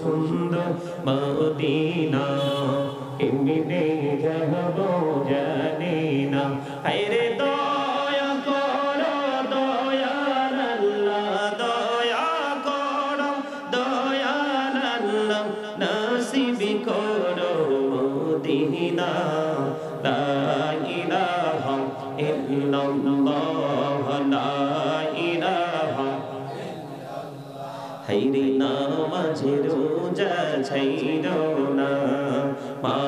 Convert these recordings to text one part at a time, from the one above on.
সুন্দর মদিনা কেমনে যাব জানি না হায়রে দয়া করো দয়াল আল্লাহ দয়া করো দয়াল আল্লাহ নসিব করো মদিনা লা ইলাহা ইল্লাল্লাহ লা ইলাহা হায়রে নামাজ রোজা ছাইরো না মা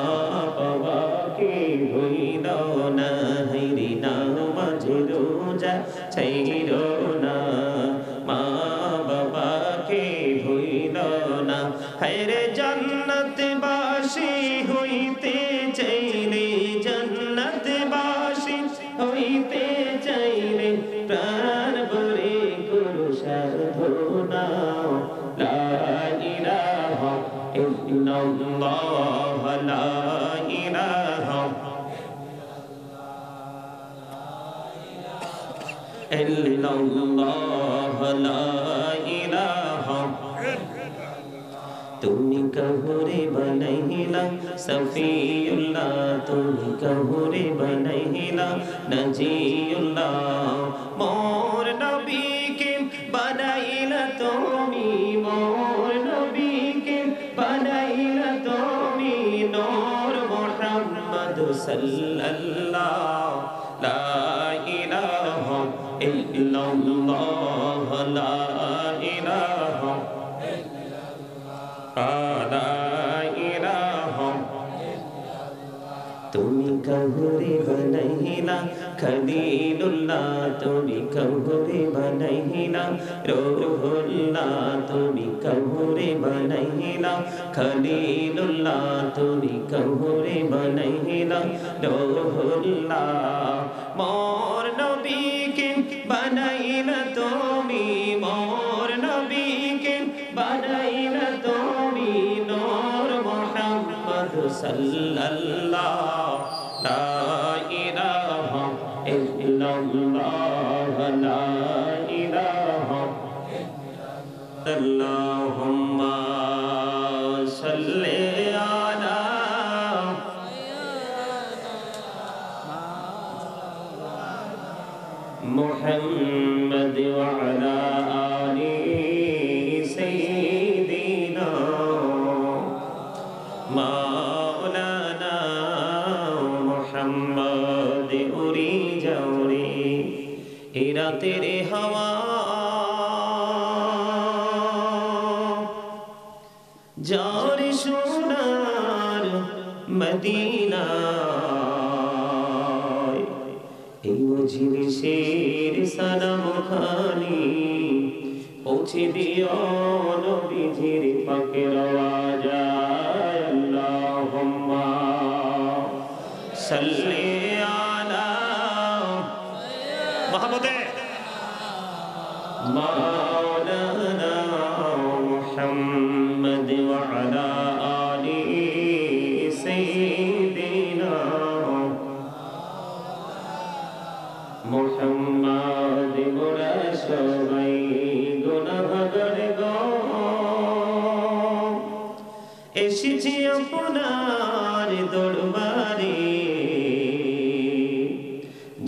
বাবাকে ভুইলো না হায়রে নামাজ রোজা ছাইরো না মা বাবাকে ভুইলো না হায়রে জান্নাতবাসী হইতে চাইলে জান্নাতবাসী হইতে চাইলে প্রাণ ভরে করো সাধনা লা ইলাহা ইল্লাল্লাহ লা ইলাহা ইল্লাল্লাহ লা ইলাহা তুমি কহুরে বনাইলা সফিউল্লাহ তুমি কহুরে বনাইলা নজিউল্লাহ মোর নবীকে বনাইলা তুমি মোর নবীকে বনাইলা তুমি নূর মুহাম্মদ সাল্লাল্লাহ লা ইলাহা ইল্লাল্লাহ লা ইলাহা তুমি কহুরে বনাইলা খলিলুল্লাহ তুমি কহুরে বনাইলা রূহুল্লাহ তুমি কহুরে বনাইলা খলিলুল্লাহ তুমি কহুরে বনাইলা রূহুল্লাহ মোর নবীকে বনাইলা তুমি মোর নবীকে বনাইলা তুমি নূর মুহাম্মদ সাল্লাল্লাহ লা ইলাহা ইল্লাল্লাহ লা ইলাহা আল্লাহুম্মা সাল্লি আলা মুহাম্মদ ওয়া আলা আলি সাইয়্যিদিনা মাওলানা মুহাম্মদ উড়ি যাও রে এই রাতের হাওয়া যার সোনার মদিনা এই মজলিসের সালাম খানি পৌঁছে দিও নবীজির পাকের আওয়াজায় আল্লাহুম্মা সাল্লি আলা মুহাম্মদে মাওলানা মুহাম্মদ ওয়া আলা আলি সাইয়্যিদিনা মুহাম্মদ মোরা সবাই গুনাহগার গো এসেছি আপনার দরবারে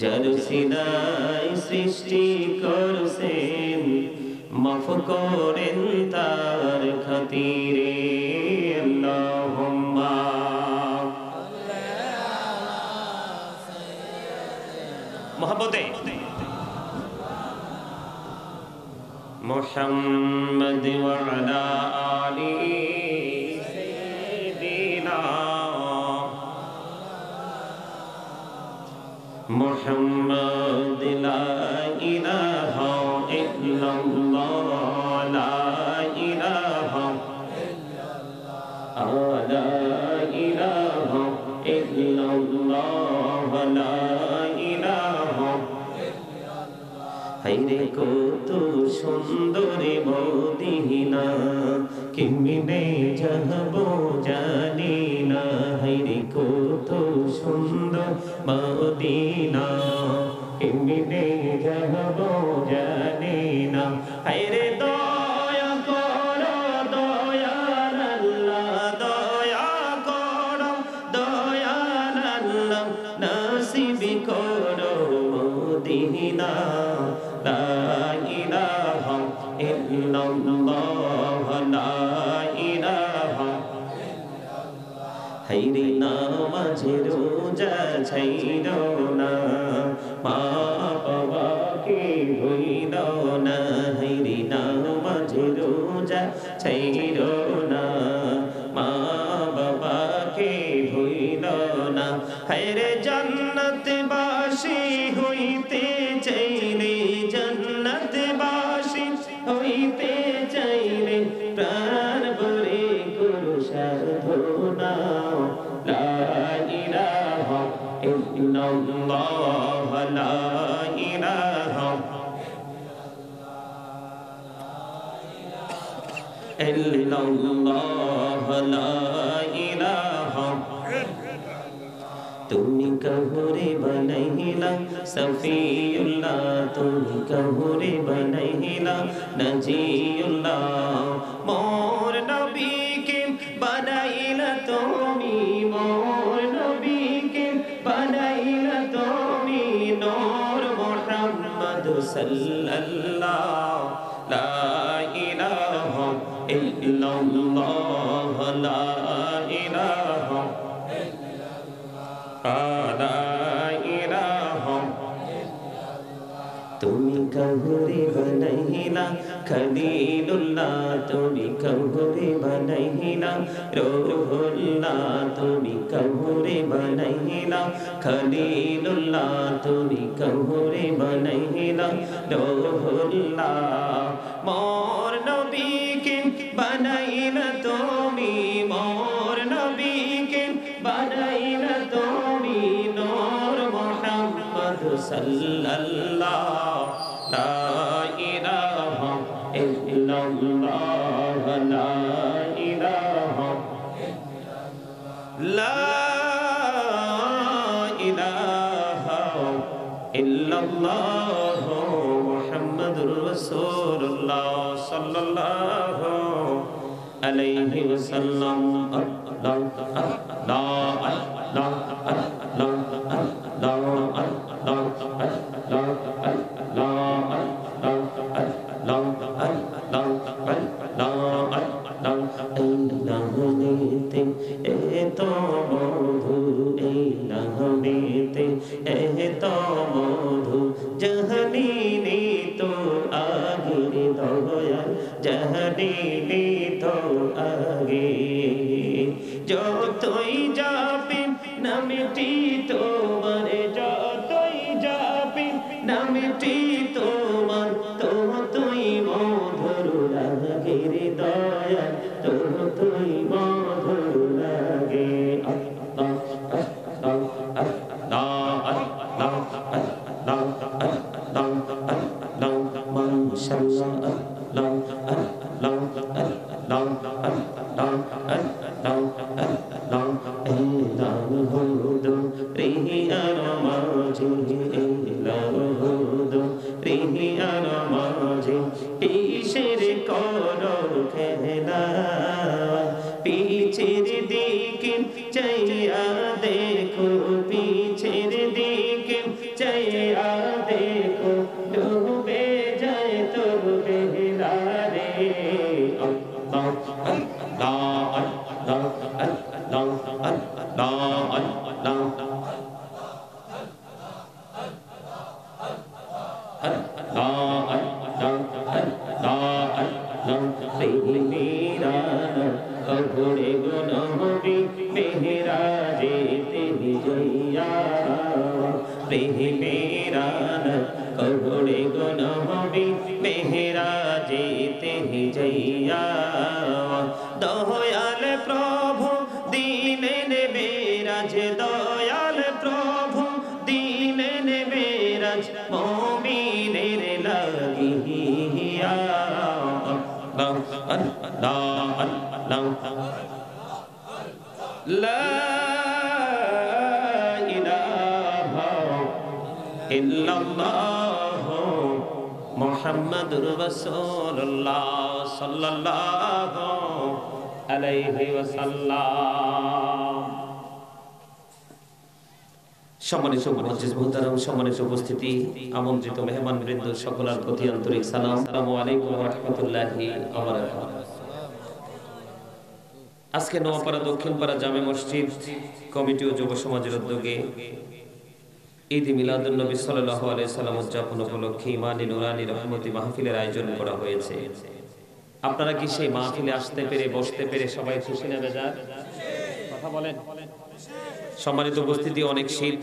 যার সিনায় সৃষ্টি করছেন মাফ করেন তার খাতিরে আল্লাহুম্মা মোহাম্মদে মুহাম্মদ ওয়া আলা আলি সাইয়্যিদিনা মুহাম্মদ লা ইলাহা ইল্লাল্লাহ লা ইলাহা ইল্লাল্লাহ লা ইলাহা ইল্লাল্লাহ লা ইলাহা হায়রে কত সুন্দর মদিনা কেমনে যাব জানি না হায়রে কত সুন্দর মদিনা কেমনে যাব জানি না হায়রে দয়া করো দয়াল লা ইলাহা হাইরে নামাজে রোজা ছাইরো না মা বাবাকে ভুইল না হাইরে নামাজে রোজা ছাইরো না মা বাবাকে ভুইল না হাইরে জান্নাত বাসী হইতে চাইলে জান্নাত বাসী হইতে চাইলে প্রাণ ভরে করো সাধনা লা ইলাহা ইল্লাল্লাহ লা ইলাহা ইল্লাল্লাহ লা ইলাহা তুমি কহুরে বনাইলা সফিউল্লাহ তুমি কহুরে বনাইলা নজিউল্লাহ মোর নবীকে বনাইলা তুমি মোর নবীকে বনাইলা তুমি নূর মুহাম্মদ সাল্লাল্লাহ লা ইলাহা ইল্লাল্লাহ লা ইলাহা তুমি কহুরে বনাইলা খলিলুল্লাহ তুমি কহুরে বনাইলা রূহুল্লাহ তুমি কহুরে বনাইলা খলিলুল্লাহ তুমি কহুরে বনাইলা রূহুল্লাহ মোর নবীকে বনাইলা তুমি মোর নবীকে বনাইলা তুমি নূর মুহাম্মদ সাল্লাল্লাহ লা ইলাহা ইল্লাল্লাহ লা ইলাহা লা ইলাহা ইল্লাল্লাহ মুহাম্মাদুর রাসূলুল্লাহ সাল্লাল্লাহু আলাইহি ওয়াসাল্লাম আল্লাহ আল্লাহ আল্লাহ আল্লাহ এত মধু এই নামেতে এত মধু জাহানি তো আগের দয়াল জাহানি তো আগে যতই যাবে নামটি তোমার যতই যাবে নামটি তোমার ততই মধুর লাগে রে দয়াল ততই মধুর লাগে আল্লাহ আল্লাহ আল্লাহ আল্লাহ আল্লাহ আল্লাহ আল্লাহ মাশাআল্লাহ আল্লাহ আল্লাহ আল্লাহ আল্লাহ আল্লাহ এলাহুদু রিহিয়ার মাঝে এলাহুদু রিহিয়ার মাঝে কিসের করো খেলা পিছের দিকে চাইয়া দেখো পিছের দিকে চাইয়া দেখো ডুবে যায় তোর বেলা রে আল্লাহ আল্লাহ আল্লাহ আল্লাহ আল্লাহ আল্লাহ কহুরে গুনহবি মেহরাজে তেহি জইয়া মেহরান কহুরে গুনহবি মেহরাজে তেহি জইয়া দয়াল প্রভু দিনে মেরাজ দয়াল প্রভু দিনে মেরাজ মুমিনের লাগিয়া আল্লাহ আল্লাহ লা ইলাহা ইল্লাল্লাহ মুহাম্মাদুর রাসূলুল্লাহ সাল্লাল্লাহু আলাইহি ওয়াসাল্লাম সম্মানিত মুআজ্জিজ মুহতারাম, সম্মানিত উপস্থিতি, আমন্ত্রিত মেহমানবৃন্দ, সকলের প্রতি আন্তরিক সালাম। আসসালামু আলাইকুম ওয়া রাহমাতুল্লাহি ওয়া বারাকাতুহু। আজকে নোয়াপাড়া দক্ষিণপাড়া জামে মসজিদ কমিটি ও যুব সমাজের উদ্যোগে ঈদ মিলাদুন নবী সাল্লাল্লাহু আলাইহি সাল্লাম উদযাপন উপলক্ষে ইমানি নুরানি রহমতি মাহফিলের আয়োজন করা হয়েছে। আপনারা কি সেই মাহফিলে আসতে পেরে, বসতে পেরে সবাই খুশি না বেজার? কথা বলেন। সম্মানিত উপস্থিতি, অনেক শীত,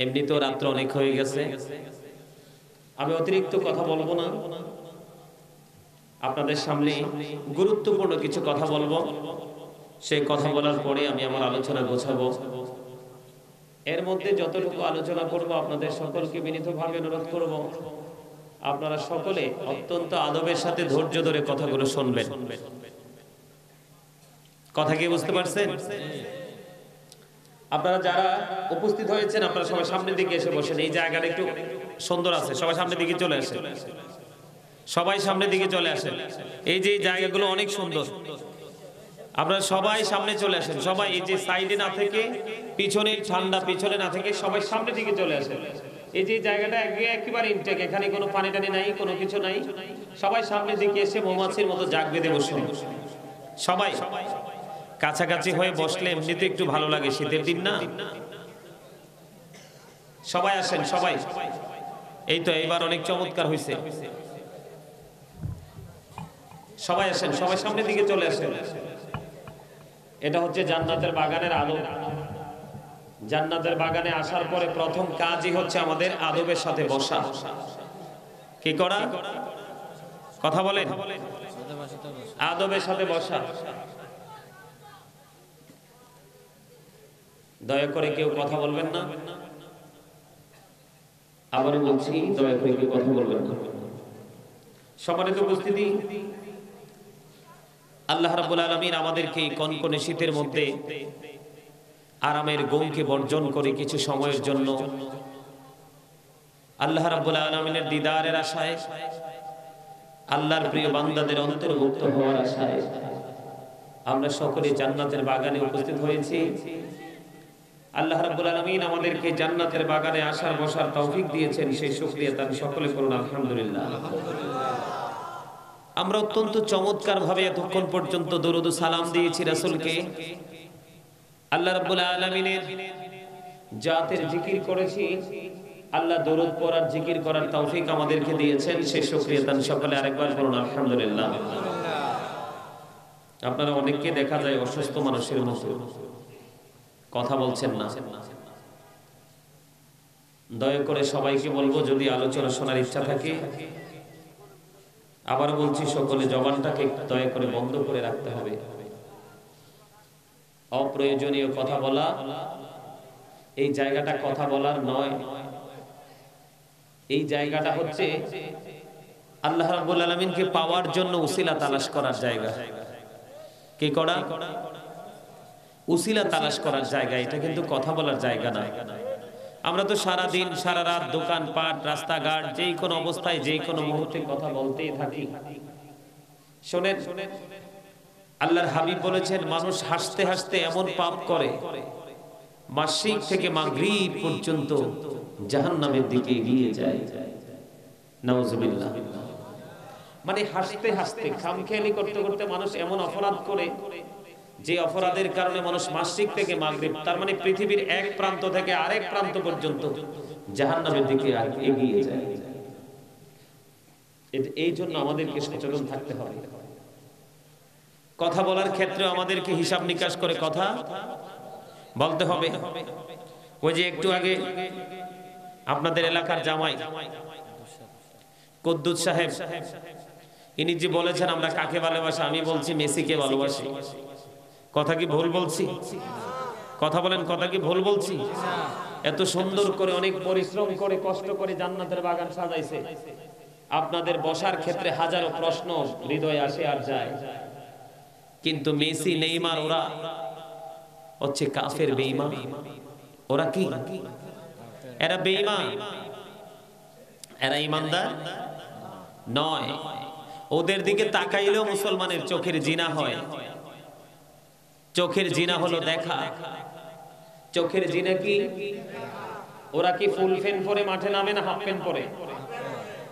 এমনিতেও রাত্র অনেক হয়ে গেছে। আমি অতিরিক্ত কথা বলবো না, আপনাদের সামনে গুরুত্বপূর্ণ কিছু কথা বলবো। সেই কথা বলার পরে আমি আমার আলোচনা গোছাবো। এর মধ্যে যতটুকু আলোচনা করব, আপনাদের সকলকে বিনীতভাবে অনুরোধ করব, আপনারা সকলে অত্যন্ত আদবের সাথে ধৈর্য ধরে কথাগুলো শুনবেন। কথা কি বুঝতে পারছেন? আপনারা যারা উপস্থিত হয়েছেন, আপনারা সবাই সামনের দিকে এসে বসেন। এই জায়গাটা একটু সুন্দর আছে, সবাই সামনের দিকে চলে আসেন। সবাই সামনের দিকে চলে আসেন। এই যে জায়গাগুলো অনেক সুন্দর, আপনারা সবাই সামনে চলে আসেন। সবাই এই যে সাইডে না থেকে, পিছনে ঠান্ডা, পিছনে না থেকে সবাই সামনের দিকে চলে আসেন। এই যে জায়গাটা একেবারে ইনটেক, এখানে কোনো পানি টানি নাই, কোনো কিছু নাই। সবাই সামনের দিকে এসে মৌমাছির মতো জাগ বেঁধে বসুন। সবাই কাছাকাছি হয়ে বসলে এমনিতে একটু ভালো লাগে, শীতের দিন না। সবাই আসেন, সবাই। এই তো এইবার অনেক চমৎকার হয়েছে। সবাই আসেন, সবাই সামনের দিকে চলে আসেন। এটা হচ্ছে জান্নাতের বাগানের আলো। জান্নাতের বাগানে আসার পরে প্রথম কাজই হচ্ছে আমাদের আদবের সাথে বসা। কি করা? কথা বলেন। আদবের সাথে বসা। দয়া করে কেউ কথা বলবেন না। আবারও বলছি, দয়া করে কেউ কথা বলবেন না। সম্মানিত উপস্থিতি, আল্লাহ রাব্বুল আলামিন আমাদেরকে এই কনকনে শীতের মধ্যে আরামের ঘুমকে বর্জন করে কিছু সময়ের জন্য আল্লাহ রাব্বুল আলামিনের দিদারের আশায়, আল্লাহর প্রিয় বান্দাদের অন্তর্ভুক্ত হওয়ার আশায় আমরা সকলে জান্নাতের বাগানে উপস্থিত হয়েছি। আল্লাহ রাব্বুল আলামিন আমাদেরকে জান্নাতের বাগানে আসার বসার তৌফিক দিয়েছেন, সেই শুকরিয়া তার সকলে করুন আলহামদুলিল্লাহ। আমরা অত্যন্ত চমৎকার ভাবে এতক্ষণ পর্যন্ত দরুদ ও সালাম দিয়েছি রাসূলকে। আল্লাহ রাব্বুল আলামিনের জাতের জিকির করেছি। আল্লাহ দরুদ পড়ার, জিকির করার তৌফিক আমাদেরকে দিয়েছেন, সেই শুকরিয়া তার সকলে আরেকবার করুন আলহামদুলিল্লাহ। আপনারা অনেককে দেখা যায় অসুস্থ মানুষের মতো কথা বলছেন না। দয়া করে সবাইকে বলবো, যদি আলোচনা শোনার ইচ্ছা থাকে, আবার বলছি, সকলে জবানটাকে দয়া করে বন্ধ করে রাখতে হবে। অপ্রয়োজনীয় কথা বলা, এই জায়গাটা কথা বলার নয়। এই জায়গাটা হচ্ছে আল্লাহ রাব্বুল আলামিনকে পাওয়ার জন্য উসিলা তালাশ করার জায়গা। কি করা? উসিলা তালাশ করার জায়গা। এটা কিন্তু কথা বলার জায়গা না। আমরা তো সারা দিন সারা রাত দোকানপাট, রাস্তাঘাট, যেই কোনো অবস্থায়, যেই কোনো মুহূর্তে কথা বলতেই থাকি। শোনেন, আল্লাহর হাবিব বলেছেন, মানুষ হাসতে হাসতে এমন পাপ করে, মাশরিক থেকে মাগরিব পর্যন্ত জাহান্নামের দিকে এগিয়ে যায়। নাউজুবিল্লাহ। মানে হাসতে হাসতে, খামখেয়ালি করতে করতে মানুষ এমন অপরাধ করে, যে অপরাধের কারণে মানুষ মাশরিক থেকে মাগরিব, তার মানে পৃথিবীর এক প্রান্ত থেকে আরেক প্রান্ত পর্যন্ত জাহান্নামের দিকে এগিয়ে যায়। এই জন্য আমাদেরকে সচেতন থাকতে হবে। কথা বলার ক্ষেত্রে আমাদেরকে হিসাব নিকাশ করে কথা বলতে হবে। ওই যে একটু আগে আপনাদের এলাকার জামাই কুদ্দুস সাহেব, ইনি যে বলেছেন আমরা কাকে ভালোবাসি, আমি বলছি মেসিকে ভালোবাসি। কথা কি ভুল বলছি? কথা বলেন, কথা কি ভুল বলছি? এত সুন্দর করে, অনেক পরিশ্রম করে, কষ্ট করে জান্নাতের বাগান সাজাইছে। আপনাদের বসার ক্ষেত্রে হাজারো প্রশ্ন হৃদয়ে আসে আর যায়, কিন্তু মেসি, নেইমার ওরা হচ্ছে কাফের, বেঈমান। ওরা কি? এরা বেঈমান, এরা ইমানদার নয়। ওদের দিকে তাকাইলেও মুসলমানের চোখের জিনা হয়। চোখের জিনা হলো দেখা, চোখের জিনা কি? ওরা কি ফুল প্যান্ট পরে মাঠে নামে না হাফ প্যান্ট পরে?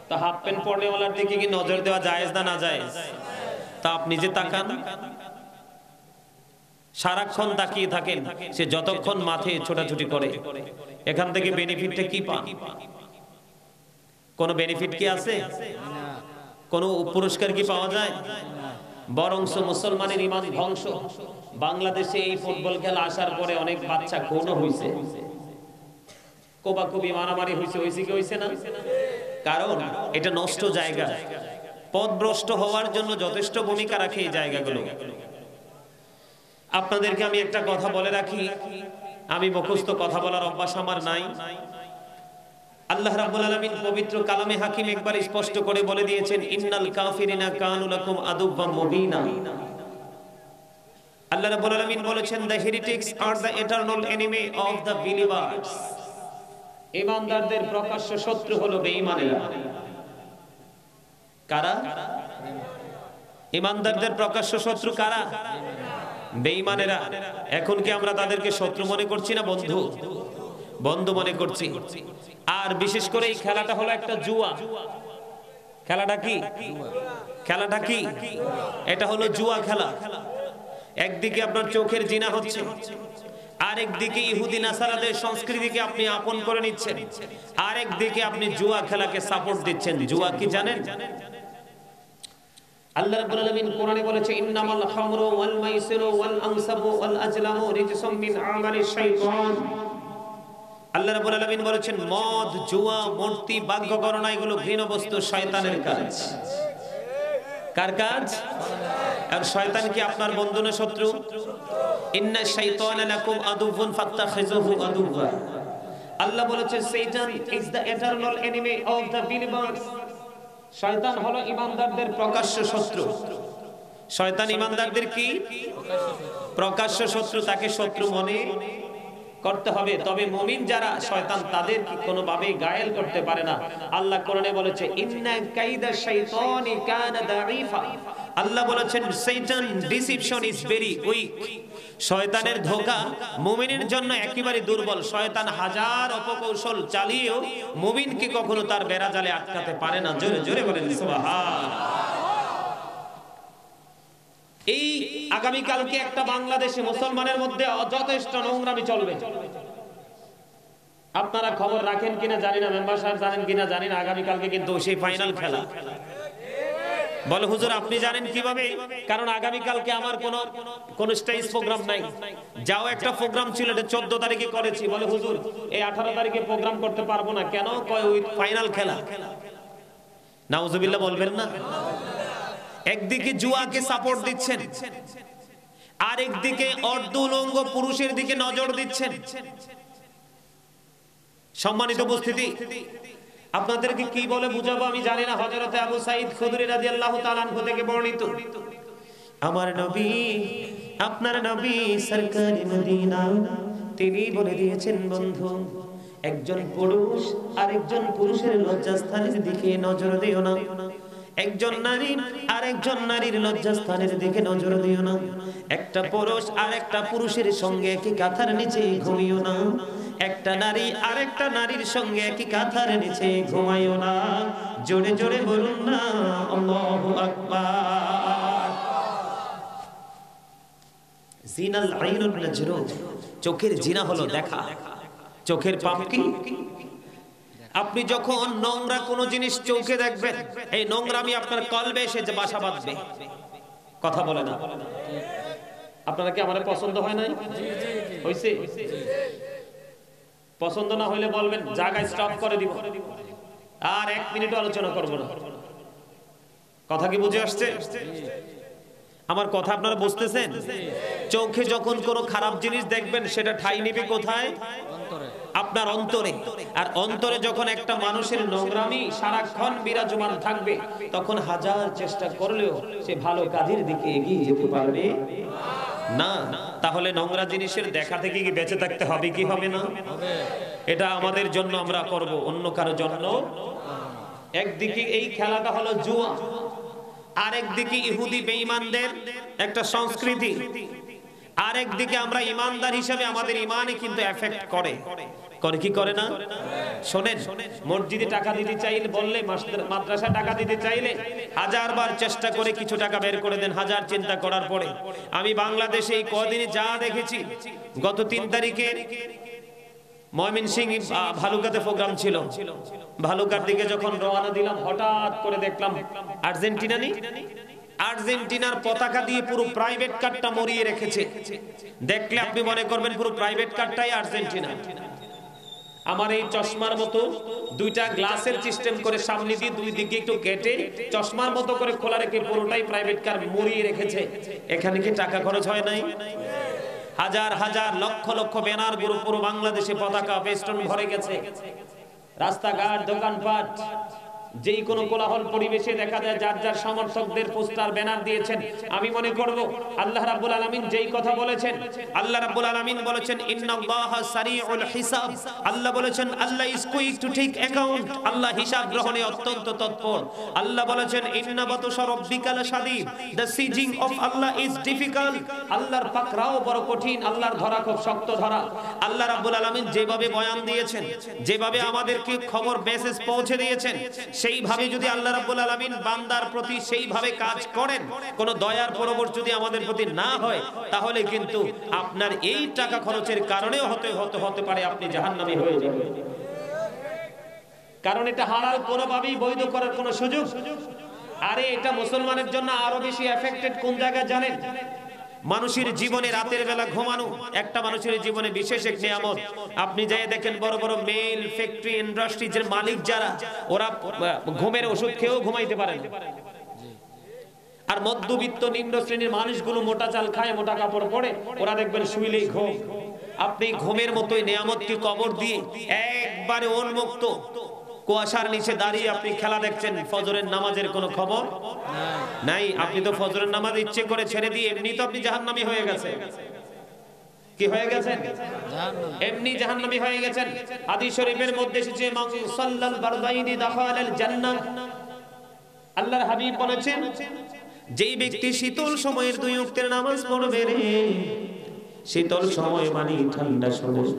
তা হাফ প্যান্ট পরনেওয়ালার দিকে কি নজর দেওয়া জায়েজ না নাজায়েজ? তা আপনি যে তাকান, সারাক্ষণ তাকিয়ে থাকেন, সে যতক্ষণ মাঠে ছোটাছুটি করে, এখান থেকে বেনিফিটটা কি পান? কোনো বেনিফিট কি আছে? কোনো পুরস্কার কি পাওয়া যায়? বরংস মুসলমানের ঈমান ধ্বংস। বাংলাদেশে এই ফুটবল খেলা আসার পরে অনেক বাচ্চা খুনও হয়েছে, কোবাকুবি মারামারি হয়েছে কি হয়েছে না? কারণ এটা নষ্ট জায়গা, পথভ্রষ্ট হওয়ার জন্য যথেষ্ট ভূমিকা রাখে এই জায়গাগুলো। আপনাদেরকে আমি একটা কথা বলে রাখি, আমি মুখস্থ কথা বলার অভ্যাস আমার নাই। আল্লাহ রাব্বুল আলামিন পবিত্র কালামে হাকিম একবার স্পষ্ট করে বলে দিয়েছেন, ইন্নাল কাফিরিনা কানু লাকুম আদুওয়াম মুবিনা। আল্লাহ রাব্বুল আলামিন বলেছেন, the heretics are the eternal enemy of the believers. ঈমানদারদের প্রকাশ্য শত্রু হলো বেঈমানেরা। কারা? ঈমানদারদের প্রকাশ্য শত্রু কারা? বেঈমানেরা। এখন কি আমরা তাদেরকে শত্রু মনে করছি না বন্ধু? বন্ধু মনে করছি। আর বিশেষ করে এই খেলাটা হলো একটা জুয়া। খেলাটা কি? খেলাটা কি? এটা হলো জুয়া খেলা। একদিকে আপনার চোখের জিনা হচ্ছে, আরেকদিকে ইহুদি নাসারাদের সংস্কৃতিকে আপনি আপন করে নিচ্ছেন, আরেকদিকে আপনি জুয়া খেলাকে সাপোর্ট দিচ্ছেন। জুয়া কি জানেন? আল্লাহ রাব্বুল আলামিন কোরআনে বলেছে, ইন্নামাল খামরু ওয়াল মাইসিরু ওয়াল আনসাবু ওয়াল আজলামু রিজসুম মিন আমালিশ শাইতান। আল্লাহ রাব্বুল আলামিন বলেছেন, মদ, জুয়া, মূর্তি, বাদ্য গণনা এগুলো ঘৃণ্য বস্তু, শয়তানের কাজ। কার কাজ? আর শয়তান কি আপনার বন্ধু না শত্রু? ইন্না শাইতানা লাকুম আদুউন ফাত্তাখিযুহু আদুওয়া। আল্লাহ বলেছেন, শয়তান is the eternal enemy of the believers. শয়তান হলো ঈমানদারদের প্রকাশ্য শত্রু। শয়তান ঈমানদারদের কি? প্রকাশ্য শত্রু। তাকে শত্রু মনে করতে হবে। তবে মুমিন যারা, শয়তান তাদের কি কোনোভাবে গায়েল করতে পারে না। আল্লাহ কোরআনে বলেছে, ইন্না কাইদা শাইতানি কানা দাঈফা। আল্লাহ বলেছেন, শয়তান ডিসিপশন ইজ ভেরি উইক। শয়তানের ধোঁকা মুমিনের জন্য একেবারে দুর্বল। শয়তান হাজার অপকৌশল চালিয়েও মুমিনকে কখনো তার বেড়াজালে আটকাতে পারে না। জোরে জোরে বলেন সুবহানাল্লাহ। এই আগামী কালকে একটা বাংলাদেশে মুসলমানের মধ্যে যথেষ্ট নোংরামি চলবে। আপনারা খবর রাখেন কিনা জানি না, মেম্বার সাহেব জানেন কিনা জানি না, আগামী কালকে কিন্তু সেই ফাইনাল খেলা। বলে হুজুর আপনি জানেন কিভাবে? কারণ আগামী কালকে আমার কোন স্টেজ প্রোগ্রাম নাই। যাও একটা প্রোগ্রাম ছিল, এটা 14 তারিখে করেছি। বলে হুজুর এই 18 তারিখে প্রোগ্রাম করতে পারবো না। কেন? কয় ওই ফাইনাল খেলা। নাউজুবিল্লাহ বলবেন না? একদিকে জুয়াকে সাপোর্ট দিচ্ছেন, আরেকদিকে অর্ধউলঙ্গ পুরুষের দিকে নজর দিচ্ছেন। সম্মানিত উপস্থিতি, আপনাদেরকে কি বলে বুঝাবো আমি জানি না। হযরতে আবু সাঈদ খুদরি রাদিয়াল্লাহু তাআলা আনহু থেকে বর্ণিত, আমার নবী, আপনার নবী সরকারি মদিনা, তিনি বলে দিয়েছেন, বন্ধু, একজন পুরুষ আরেকজন পুরুষের লজ্জাস্থানের দিকে নজর দিও না। একজন নারী আরেকজন নারীর লজ্জাস্থানের দিকে নজর দিও না। একটা পুরুষ আরেকটা পুরুষের সঙ্গে একই কাঁথার নিচে ঘুমিও না। একটা নারী আরেকটা নারীর সঙ্গে একই কাঁথার নিচে ঘুমাইও না। জোরে জোরে বলুন না আল্লাহু আকবার। জিনাল আইনুন নাজরু, চোখের জিনা হলো দেখা। চোখের পাপ কি? আপনি যখন নোংরা কোনো জিনিস চোখে দেখবেন, এই নোংরামি আপনার কলবে এসে যে বাসা বাঁধবে। কথা বলে না? আপনারা কি আমাদের পছন্দ হয় নাই? হইছে? পছন্দ না হইলে বলবেন, জায়গায় স্টপ করে দিব, আর 1 মিনিট আলোচনা করব না। কথা কি বুঝে আসছে? আমার কথা আপনারা বুঝতেছেন? চোখে যখন কোনো খারাপ জিনিস দেখবেন, সেটা ঠাঁই নিবে কোথায়? আপনার অন্তরে। আর অন্তরে যখন একটা মানুষের নোংরামি সারাক্ষণ বিরাজমান থাকবে, তখন হাজার চেষ্টা করলেও সে ভালো কাজের দিকে এগিয়ে যেতে পারবে না। তাহলে নোংরা জিনিসের দেখা থেকে কি বেঁচে থাকতে হবে কি হবে না? এটা আমাদের জন্য আমরা করব, অন্য কারো জন্য। একদিকে এই খেলাটা হলো জুয়া, আরেকদিকে ইহুদি বেঈমানদের একটা সংস্কৃতি, আর একদিকে আমরা ইমানদার হিসেবে আমাদের ইমানই কিন্তু এফেক্ট করে কি করে না? শোনেন, মসজিদে টাকা দিতে চাইলে বললে, মাদ্রাসা টাকা দিতে চাইলে হাজারবার চেষ্টা করে কিছু টাকা বের করে দেন, হাজার চিন্তা করার পরে। আমি বাংলাদেশে এই কদিনে যা দেখেছি, গত 3 তারিখে ময়মনসিংহ ভালুকাতে প্রোগ্রাম ছিল, ভালুকার দিকে যখন রওনা দিলাম হঠাৎ করে দেখলাম আর্জেন্টিনা নেই, আর্জেন্টিনার পতাকা দিয়ে পুরো প্রাইভেট কারটা মরিয়ে রেখেছে। দেখলে আপনি মনে করবেন পুরো প্রাইভেট কারটাই আর্জেন্টিনা। আমার এই চশমার মতো দুইটা গ্লাসের সিস্টেম করে সামনে দিয়ে দুই দিকে একটু কেটে চশমার মতো করে খোলা রেখে পুরোটাই প্রাইভেট কার মরিয়ে রেখেছে। এখানে কি টাকা খরচ হয় নাই? হাজার হাজার লক্ষ লক্ষ ব্যানার গুলো পুরো বাংলাদেশে পতাকা ফেস্টুন ভরে গেছে। রাস্তাঘাট, দোকানপাট, যেই কোনো কোলাহল পরিবেশে দেখা যায় যার যার সমর্থকদের পোস্টার ব্যানার দিয়েছেন। আমি মনে করব আল্লাহ রাব্বুল আলামিন যেই কথা বলেছেন, আল্লাহ রাব্বুল আলামিন বলেছেন ইন্নাল্লাহা সারিউল হিসাব। আল্লাহ বলেছেন Allah is quick to take account. Allah হিসাব গ্রহণে অত্যন্ত তৎপর। আল্লাহ বলেছেন ইন্না বাতুশা রাব্বিকা লাশাদীদ, the seizing of Allah is difficult. আল্লাহর পাকড়াও বড় কঠিন, আল্লাহর ধরা খুব শক্ত ধরা। আল্লাহ রাব্বুল আলামিন যেভাবে বয়ান দিয়েছেন, যেভাবে আমাদেরকে খবর মেসেজ পৌঁছে দিয়েছেন, সেইভাবে যদি আল্লাহ রাব্বুল আলামিন বান্দার প্রতি সেইভাবে কাজ করেন, কোন দয়ার পরবর্তী যদি আমাদের প্রতি না হয়, তাহলে কিন্তু আপনার এই টাকা খরচের কারণেও হতে পারে আপনি জাহান্নামী হয়ে যাবেন। কারণ এটা হালাল কোনোভাবেই বৈধ করার কোনো সুযোগ। আরে এটা মুসলমানের জন্য আরো বেশি এফেক্টেড কোন জায়গায় জানেন? মানুষের জীবনে রাতের বেলা ঘুমানো একটা মানুষের জীবনে বিশেষ এক নিয়ামত। আপনি যাই দেখেন বড় বড় মেল ফ্যাক্টরি ইন্ডাস্ট্রিজের মালিক যারা, ওরা ঘুমের ওষুধ খেয়েও ঘুমাইতে পারে না। আর মধ্যবিত্ত নিম্ন শ্রেণীর মানুষগুলো মোটা চাল খায়, মোটা কাপড় পরে, ওরা দেখবেন শুইলেই ঘুম। আপনি ঘুমের মতোই নিয়ামতকে কবর দিয়ে একবারে উন্মুক্ত কুয়াশার নিচে দাঁড়িয়ে আপনি খেলা দেখছেন, ফজরের নামাজের কোনো খবর নাই। আপনি তো ফজরের নামাজ ইচ্ছে করে ছেড়ে দিয়ে এমনি তো আপনি জাহান্নামী হয়ে গেছেন। কি হয়ে গেছেন? এমনি জাহান্নামী হয়ে গেছেন। হাদিস শরীফের মধ্যে এসেছে মান সাল্লাল বারদাইনি দাখালাল জান্নাহ। আল্লাহর হাবিব বলেছেন, যেই ব্যক্তি শীতল সময়ের 2 ওয়াক্তের নামাজ পড়বে রে, শীতল সময় মানে ঠান্ডা সময়,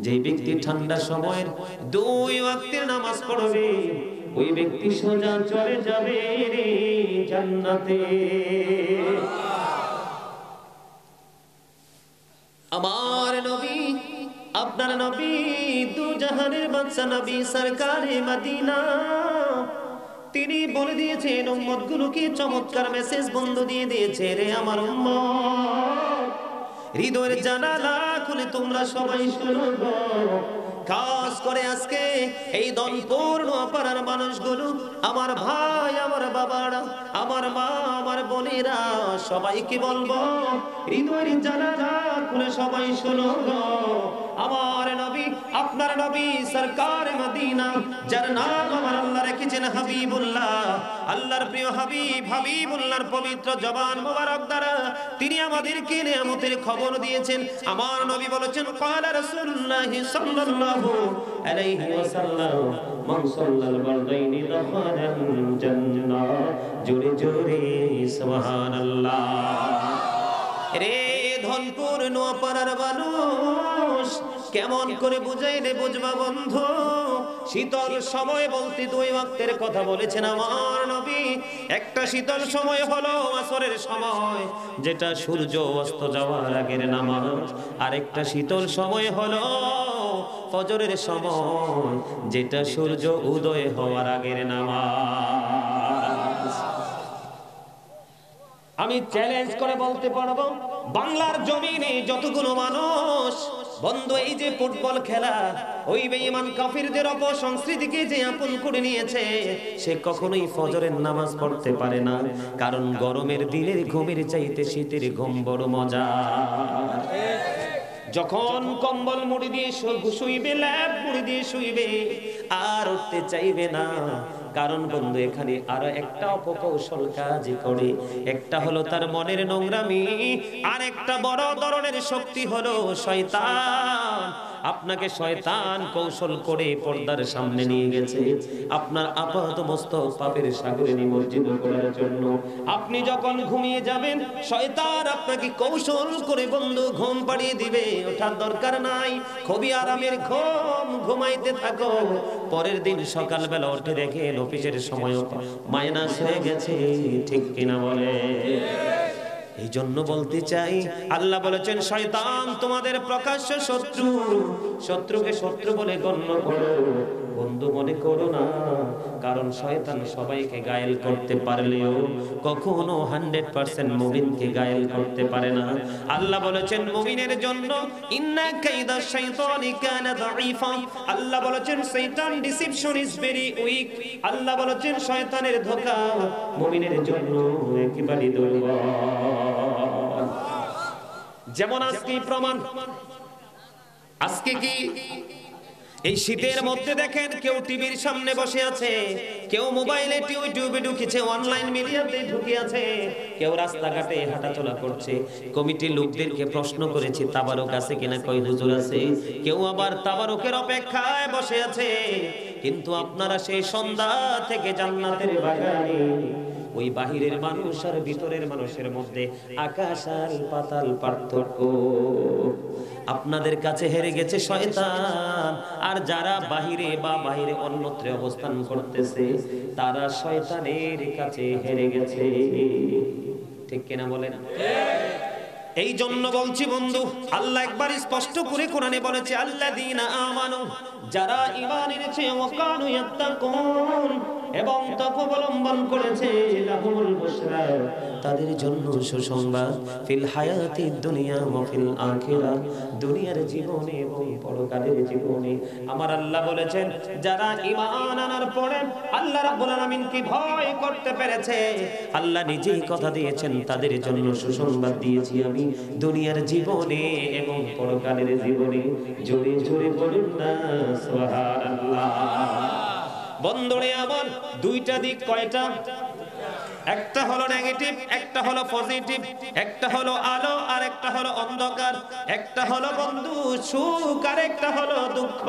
যেই ব্যক্তি ঠান্ডা সময়ের 2 ওয়াক্তের নামাজ পড়বে, ওই ব্যক্তি সোজা চলে যাবে রে জান্নাতে। আমার নবী, আপনার নবী, দু জাহানের বাদশা নবী সরকারে মদিনা, তিনি বলে দিয়েছেন উম্মতগুলোকে চমৎকার মেসেজ বন্ধ দিয়ে দিয়েছে, রে আমার উম্মত, হৃদয়ের জানালা খুলে তোমরা সবাই শুনো। খাস করে আজকে এই দনপুর নোয়াপাড়ার মানুষগুলো, আমার ভাই, আমার বাবারা, আমার মা, আমার বোনেরা, সবাইকে বলবো হৃদয়ের জানালা খুলে সবাই শুনো। আমার নবী, আপনার নবী সরকার মদিনা, যার নাম আমার আল্লাহ রেখেছেন হাবিবুল্লাহ, আল্লাহর প্রিয় হাবিব, হাবিবুল্লাহর পবিত্র জবান মোবারক দ্বারা তিনি আমাদেরকে নিয়ামতের খবর দিয়েছেন। আমার নবী বলেছেন, ক্বালা রাসূলুল্লাহ সাল্লাল্লাহু আলাইহি ওয়াসাল্লাম, মান সাল্লাল বারদাইনি দাখালাল জান্নাহ। জোরে জোরে সুবহানাল্লাহ। রে ধনপুর নোয়াপাড়ার মানুষ, কেমন করে বুঝাইলে বুঝবা বন্ধু? শীতল সময় বলতে 2 ওয়াক্তের কথা বলেছেন আমার নবী। একটা শীতল সময় হলো আসরের সময়, যেটা সূর্য অস্ত যাওয়ার আগের নামাজ। আর একটা শীতল সময় হলো ফজরের সময়, যেটা সূর্য উদয় হওয়ার আগের নামাজ। আমি চ্যালেঞ্জ করে বলতে পারবো, বাংলার জমিনে যতগুলো মানুষ বন্ধু এই যে ফুটবল খেলা, ওই বেঈমান কাফিরদের অপসংস্কৃতিকে যে আপন করে নিয়েছে, সে কখনোই ফজরের নামাজ পড়তে পারে না। কারণ গরমের দিনের ঘুমের চাইতে শীতের ঘুম বড় মজা। যখন কম্বল মুড়ি দিয়ে শুইবে, ল্যাপ মুড়ি দিয়ে শুইবে, আর উঠতে চাইবে না। কারণ বন্ধু এখানে আরো একটা অপকৌশল কাজ করে। একটা হলো তার মনের নোংরামি, আর একটা বড় ধরনের শক্তি হলো শয়তান। আপনাকে শয়তান কৌশল করে পর্দার সামনে নিয়ে গেছে আপনার আপাত মস্তক পাপের সাগরে নিমজ্জিত করার জন্য। আপনি যখন ঘুমিয়ে যাবেন শয়তান আপনাকে কৌশল করে বন্ধু ঘুম পাড়িয়ে দিবে, ওঠার দরকার নাই, খুবই আরামের ঘুম ঘুমাইতে থাকো। পরের দিন সকালবেলা উঠে দেখেন অফিসের সময় মাইনাস হয়ে গেছে, ঠিক কিনা বলে? এই জন্য বলতে চাই, আল্লাহ বলেছেন শয়তান তোমাদের প্রকাশ্য শত্রু, শত্রুকে শত্রু বলে গণ্য করো, বন্ধু মনে করো না। কারণ শয়তান সবাইকে গায়েল করতে পারলেও কখনো 100% মুমিনকে গায়েল করতে পারে না। আল্লাহ বলেছেন মুমিনের জন্য ইন্না কাইদা শাইতানি কানা দাঈফা, আল্লাহ বলেছেন শয়তান ডিসিপশন ইজ ভেরি উইক, আল্লাহ বলেছেন শয়তানের ধোঁকা মুমিনের জন্য একেবারে দুর্বল। যেমন আজকে প্রমাণ, আজকে কি এই শীতের মধ্যে দেখেন কেউ টিভির সামনে বসে আছে, কেউ মোবাইলে ইউটিউবে ঢুকেছে, অনলাইন মিডিয়াতে ঢুকে আছে, কেউ রাস্তাঘাটে হাঁটাচলা করছে। কমিটির লোকদেরকে প্রশ্ন করেছে তাবারক আছে কিনা, কই হুজুর আছে। কেউ আবার তাবারকের অপেক্ষায় বসে আছে। কিন্তু আপনারা সেই সন্ধ্যা থেকে জান্নাতের বাগানে, ওই বাহিরের মানুষ আর ভিতরের মানুষের মধ্যে আকাশ আর পাতাল পার্থক্য। আপনাদের কাছে হেরে গেছে শয়তান, আর যারা বাহিরে বা বাহিরে অন্যত্র অবস্থান করতেছে তারা শয়তানের কাছে হেরে গেছে, ঠিক কিনা বলেন? এই জন্য বলছি বন্ধু, আল্লাহ একবার স্পষ্ট করে কোরআনে বলেছে আল্লাযীনা আমানু, যারা ঈমান এনেছে, ওয়া কানু ইয়াত্তাকুন, এবং তাকওয়া অবলম্বন করেছে, লাহুমুল বুশরা, তাদের জন্য সুসংবাদ, ফিল হায়াতিদ দুনিয়া ওয়া ফিল আখিরাহ, দুনিয়ার জীবনে এবং পরকালের জীবনে। আমার আল্লাহ বলেছেন যারা ঈমান আনার পরে আল্লাহ রাব্বুল আলামিনকে ভয় করতে পেরেছে, আল্লাহ নিজেই কথা দিয়েছেন তাদের জন্য সুসংবাদ দিয়েছি আমি দুনিয়ার জীবনে এবং পরকালের জীবনে। জোরে জোরে বলুন না সুবহানাল্লাহ। বন্ধুরে আমার দুইটা দিক কয়টা? একটা হলো নেগেটিভ, একটা হলো পজিটিভ, একটা হলো আলো আর একটা হলো অন্ধকার, একটা হলো বন্ধু সুখ আর একটা হলো দুঃখ।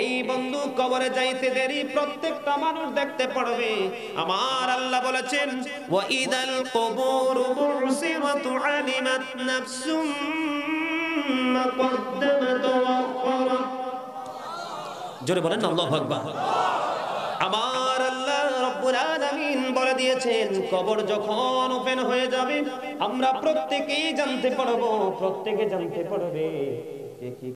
এই বন্ধু কবরে যাইতে দেরি প্রত্যেকটা মানুষ দেখতে পড়বে। আমার আল্লাহ বলেছেন ওয়া ইদাল কুবুর বুসিরাত আলিমাত নাফসুম মা কদ্দামাত ওয়া আখারাত। জোরে বলেন আল্লাহু আকবার। আমার আল্লাহ রাব্বুল আলামিন বলে দিয়েছেন কবর যখন ওপেন হয়ে যাবে আমরা প্রত্যেকেই জানতে পারবো, প্রত্যেকে জানতে পারবে